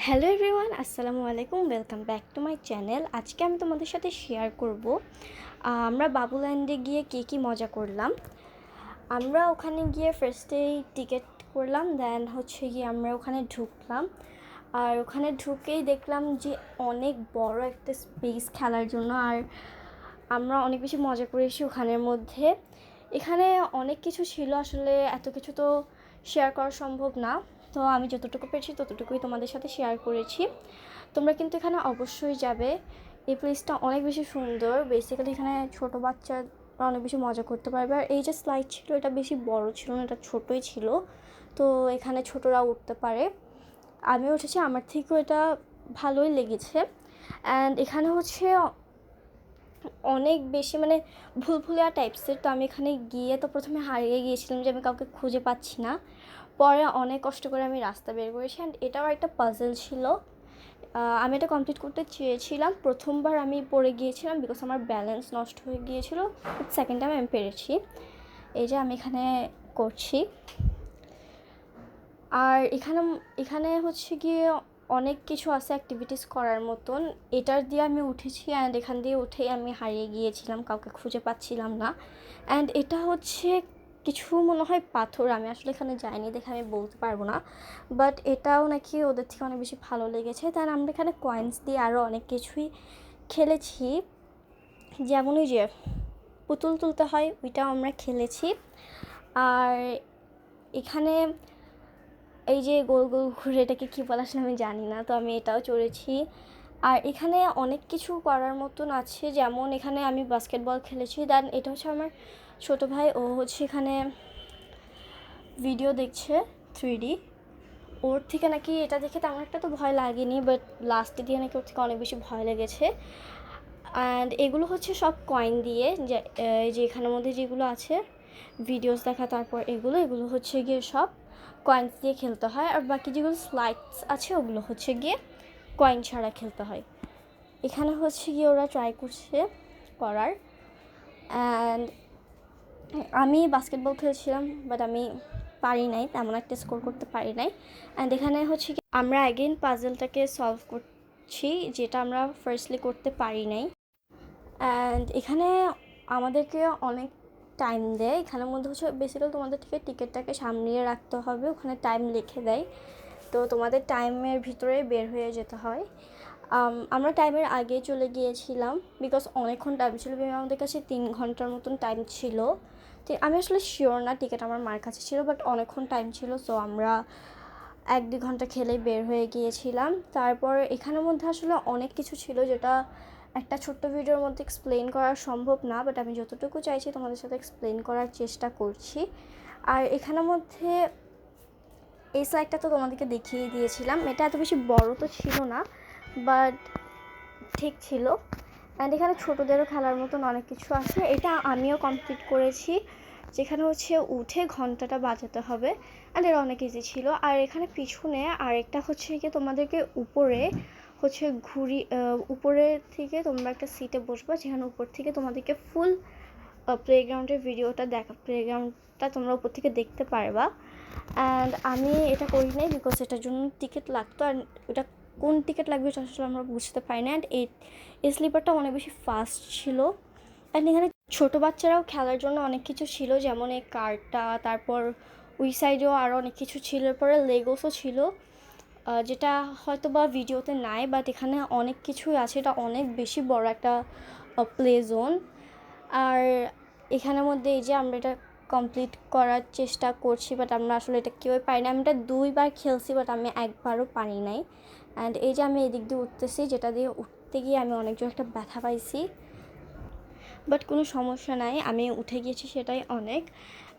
Hello everyone, আসসালামু আলাইকুম। Welcome back to my channel. আজকে আমি তোমাদের সাথে শেয়ার করব আমরা বাবুল্যান্ডে গিয়ে কী মজা করলাম। আমরা ওখানে গিয়ে ফার্স্টেই টিকিট করলাম, দেন হচ্ছে গিয়ে আমরা ওখানে ঢুকলাম। আর ওখানে ঢুকেই দেখলাম যে অনেক বড় একটা স্পেস খেলার জন্য। আর আমরা অনেক বেশি মজা করেছি ওখানের মধ্যে। এখানে অনেক কিছু ছিল, আসলে এত কিছু তো শেয়ার করা সম্ভব না, তো আমি যতটুকু পেরেছি ততটুকুই তোমাদের সাথে শেয়ার করেছি। তোমরা কিন্তু এখানে অবশ্যই যাবে। এই প্লেসটা অনেক বেশি সুন্দর। বেসিক্যালি এখানে ছোটো বাচ্চারা অনেক বেশি মজা করতে পারবে। আর এই যে স্লাইড ছিল, এটা বেশি বড় ছিল না, এটা ছোটোই ছিল, তো এখানে ছোটরা উঠতে পারে। আমি উঠেছি, আমার থেকেও এটা ভালোই লেগেছে। অ্যান্ড এখানে হচ্ছে অনেক বেশি মানে ভুলভুলিয়া টাইপসের। তো আমি এখানে গিয়ে তো প্রথমে হারিয়ে গিয়েছিলাম যে আমি কাউকে খুঁজে পাচ্ছি না। পরে অনেক কষ্ট করে আমি রাস্তা বের করেছি। অ্যান্ড এটাও একটা পাজল ছিল। আমি এটা কমপ্লিট করতে চেয়েছিলাম, প্রথমবার আমি পড়ে গিয়েছিলাম বিকজ আমার ব্যালেন্স নষ্ট হয়ে গিয়েছিলো। সেকেন্ড টাইম আমি পেরেছি। এই যে আমি এখানে করছি। আর এখানে হচ্ছে গিয়ে অনেক কিছু আছে অ্যাক্টিভিটিস করার মতন। এটার দিয়ে আমি উঠেছি, অ্যান্ড এখান দিয়ে উঠেই আমি হারিয়ে গিয়েছিলাম, কাউকে খুঁজে পাচ্ছিলাম না। অ্যান্ড এটা হচ্ছে কিছু মনে হয় পাথর, আমি আসলে এখানে যাইনি দেখে আমি বলতে পারবো না, বাট এটাও নাকি ওদের থেকে অনেক বেশি ভালো লেগেছে। তাই আমরা এখানে কয়েন্স দিয়ে আরও অনেক কিছুই খেলেছি, যেমন ওই যে পুতুল তুলতে হয়, ওইটাও আমরা খেলেছি। আর এখানে এই যে গোল গোল ঘুরে, এটাকে কী বলা আসলে আমি জানি না, তো আমি এটাও চড়েছি। আর এখানে অনেক কিছু করার মতন আছে, যেমন এখানে আমি বাস্কেটবল খেলেছি। দেন এটা হচ্ছে আমার ছোটো ভাই, ও হচ্ছে এখানে ভিডিও দেখছে 3D। ওর থেকে নাকি এটা দেখে তেমন একটা তো ভয় লাগেনি, বাট লাস্টে দিয়ে নাকি ওর থেকে অনেক বেশি ভয় লেগেছে। অ্যান্ড এগুলো হচ্ছে সব কয়েন দিয়ে, যে এখানের মধ্যে যেগুলো আছে ভিডিওস দেখা, তারপর এগুলো হচ্ছে গিয়ে সব কয়েন্স দিয়ে খেলতে হয়। আর বাকি যেগুলো স্লাইডস আছে ওগুলো হচ্ছে গিয়ে কয়েন ছাড়া খেলতে হয়। এখানে হচ্ছে গিয়ে ওরা ট্রাই করছে করার। অ্যান্ড আমি বাস্কেটবল খেলছিলাম, বাট আমি পারি নাই, তেমন একটা স্কোর করতে পারি নাই। অ্যান্ড এখানে হচ্ছে কি আমরা অ্যাগেন পাজলটাকে সলভ করছি, যেটা আমরা ফার্স্টলি করতে পারি নাই। অ্যান্ড এখানে আমাদেরকে অনেক টাইম দেয়। এখানের মধ্যে হচ্ছে বেসিক্যালি তোমাদের থেকে টিকিটটাকে সামলিয়ে রাখতে হবে, ওখানে টাইম লিখে দেয়, তো তোমাদের টাইমের ভিতরে বের হয়ে যেতে হয়। আমরা টাইমের আগে চলে গিয়েছিলাম বিকজ অনেকক্ষণ টাইম ছিল, আমাদের কাছে 3 ঘন্টার মতন টাইম ছিল। তো আমি আসলে শিওর না, টিকিট আমার মার কাছে ছিল, বাট অনেকক্ষণ টাইম ছিল, সো আমরা 1-2 ঘন্টা খেলেই বের হয়ে গিয়েছিলাম। তারপর এখানের মধ্যে আসলে অনেক কিছু ছিল যেটা একটা ছোট্ট ভিডিওর মধ্যে এক্সপ্লেন করা সম্ভব না, বাট আমি যতটুকু চাইছি তোমাদের সাথে এক্সপ্লেন করার চেষ্টা করছি। আর এখানের মধ্যে এই স্লাইডটা তো তোমাদেরকে দেখিয়ে দিয়েছিলাম, এটা এত বেশি বড় তো ছিল না, বাট ঠিক ছিল। অ্যান্ড এখানে ছোটোদেরও খেলার মতন অনেক কিছু আছে, এটা আমিও কমপ্লিট করেছি, যেখানে হচ্ছে উঠে ঘন্টাটা বাজাতে হবে। অ্যান্ড এটা অনেক ইজি ছিল। আর এখানে পিছনে আরেকটা হচ্ছে কি তোমাদেরকে উপরে হচ্ছে উপরে থেকে তোমরা একটা সিটে বসবা, যেখানে উপর থেকে তোমাদেরকে ফুল প্লেগ্রাউন্ডের ভিডিওটা প্লেগ্রাউন্ডটা তোমরা উপর থেকে দেখতে পারবা। অ্যান্ড আমি এটা করি নাই বিকজ এটার জন্য টিকিট লাগতো, আর এটা কোন টিকিট লাগবে এটা আসলে আমরা বুঝতে পারি না। অ্যান্ড এই স্লিপারটা অনেক বেশি ফাস্ট ছিল। অ্যান্ড এখানে ছোটো বাচ্চারাও খেলার জন্য অনেক কিছু ছিল, যেমন এই কারটা, তারপর ওই সাইডেও আরও অনেক কিছু ছিল, এরপরে লেগোসও ছিল, যেটা হয়তো বা ভিডিওতে নাই, বাট এখানে অনেক কিছুই আছে। এটা অনেক বেশি বড় একটা প্লে জোন। আর এখানের মধ্যে এই যে আমরা এটা কমপ্লিট করার চেষ্টা করছি, বাট আমরা আসলে এটা কেউই পারি না। আমি এটা 2 বার খেলছি, বাট আমি একবারও পারি নাই। অ্যান্ড এই যে আমি এদিক দিয়ে উঠতেছি, যেটা দিয়ে উঠতে গিয়ে আমি অনেক জোর একটা ব্যথা পাইছি, বাট কোনো সমস্যা নাই, আমি উঠে গিয়েছি, সেটাই অনেক।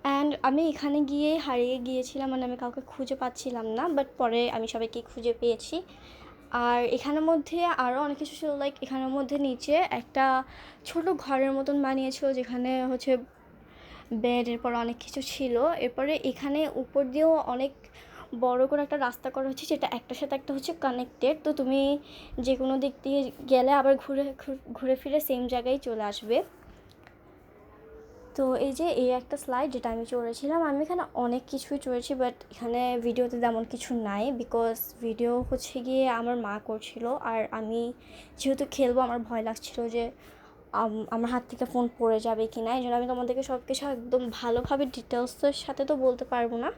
অ্যান্ড আমি এখানে গিয়ে হারিয়ে গিয়েছিলাম, মানে আমি কাউকে খুঁজে পাচ্ছিলাম না, বাট পরে আমি সবাইকে খুঁজে পেয়েছি। আর এখানের মধ্যে আরও অনেক কিছু ছিল, লাইক এখানের মধ্যে নিচে একটা ছোট ঘরের মতন বানিয়েছিল, যেখানে হচ্ছে বেড, এরপর অনেক কিছু ছিল। এরপরে এখানে উপর দিয়েও অনেক বড় করে একটা রাস্তা করা হচ্ছে, যেটা একটার সাথে একটা হচ্ছে কানেক্টেড, তো তুমি যে কোনো দিক দিয়ে গেলে আবার ঘুরে ফিরে সেম জায়গায় চলে আসবে। তো এই যে এই একটা স্লাইড যেটা আমি চড়েছিলাম, আমি এখানে অনেক কিছুই চড়েছি, বাট এখানে ভিডিওতে তেমন কিছু নাই, বিকজ ভিডিও হচ্ছে গিয়ে আমার মা করছিল, আর আমি যেহেতু খেলবো আমার ভয় লাগছিল যে আমার হাত থেকে ফোন পড়ে যাবে কি না, এই জন্য আমি তোমাদেরকে সব কিছু একদম ভালোভাবে ডিটেলসের সাথে তো বলতে পারবো না,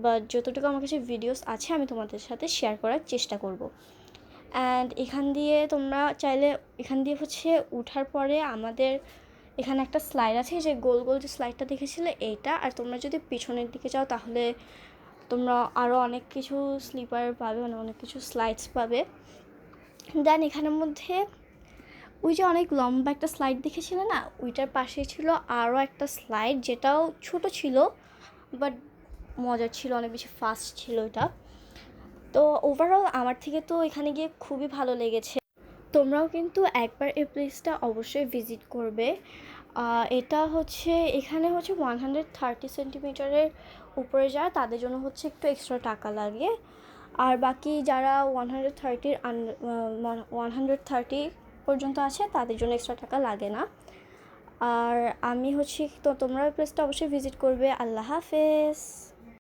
বাট যতটুকু আমার কাছে ভিডিওস আছে আমি তোমাদের সাথে শেয়ার করার চেষ্টা করব। অ্যান্ড এখান দিয়ে তোমরা চাইলে এখান দিয়ে হচ্ছে উঠার পরে আমাদের এখানে একটা স্লাইড আছে, যে গোল গোল যে স্লাইডটা দেখেছিলে এইটা, আর তোমরা যদি পিছনের দিকে যাও তাহলে তোমরা আরও অনেক কিছু স্লিপার পাবে, মানে অনেক কিছু স্লাইডস পাবে। দেন এখানের মধ্যে ওই যে অনেক লম্বা একটা স্লাইড দেখেছিলে না, ওইটার পাশে ছিল আরও একটা স্লাইড, যেটাও ছোট ছিল বাট মজার ছিল, অনেক বেশি ফাস্ট ছিল এটা। তো ওভারঅল আমার থেকে তো এখানে গিয়ে খুবই ভালো লেগেছে। তোমরাও কিন্তু একবার এই প্লেসটা অবশ্যই ভিজিট করবে। এটা হচ্ছে এখানে হচ্ছে 130 সেন্টিমিটারের উপরে যারা, তাদের জন্য হচ্ছে একটু এক্সট্রা টাকা লাগে, আর বাকি যারা 130 পর্যন্ত আছে তাদের জন্য এক্সট্রা টাকা লাগে না। আর আমি হচ্ছে তো তোমরা এই প্লেসটা অবশ্যই ভিজিট করবে। আল্লাহ হাফেজ।